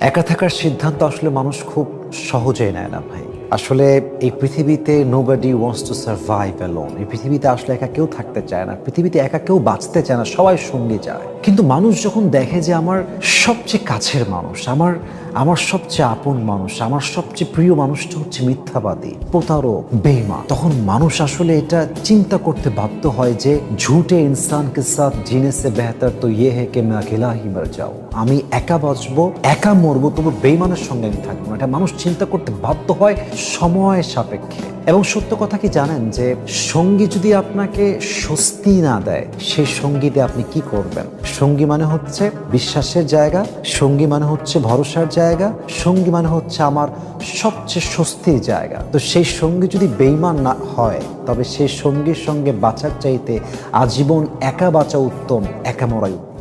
একা থাকার সিদ্ধান্ত আসলে মানুষ খুব সহজেই নেয় না ভাই। আসলে এই পৃথিবীতে nobody wants to survive alone. এই পৃথিবীতে আসলে একা কেউ থাকতে চায় না, পৃথিবীতে একা কেউ বাঁচতে চায় না, সবাই সঙ্গী চায়। কিন্তু মানুষ যখন দেখে যে আমার সবচেয়ে কাছের মানুষ, আমার সবচেয়ে আপন মানুষ, আমার সবচেয়ে প্রিয় মানুষটা হচ্ছে মিথ্যাবাদী, প্রতারক, বেঈমান, তখন মানুষ আসলে এটা চিন্তা করতে বাধ্য হয় যে ঝুটে ইনসান কে সাথ জিনে সে বেহতর তো ইয়ে হে কে মে আকেলা হি মর যাও। আমি একা বাঁচবো, একা মরবো, তবু বেঈমানের সঙ্গে আমি থাকবো না। এটা মানুষ চিন্তা করতে বাধ্য হয় সময় সাপেক্ষে। এবং সত্য কথা কি জানেন যে সঙ্গী যদি আপনাকে স্বস্তি না দেয়, সেই সঙ্গীতে আপনি কি করবেন? সঙ্গী মানে হচ্ছে বিশ্বাসের জায়গা, সঙ্গী মানে হচ্ছে ভরসার জায়গা, সঙ্গী মানে হচ্ছে আমার সবচেয়ে স্বস্তির জায়গা। তো সেই সঙ্গী যদি বেঈমান না হয়, তবে সেই সঙ্গীর সঙ্গে বাঁচার চাইতে আজীবন একা বাঁচা উত্তম, একা মরাই উত্তম।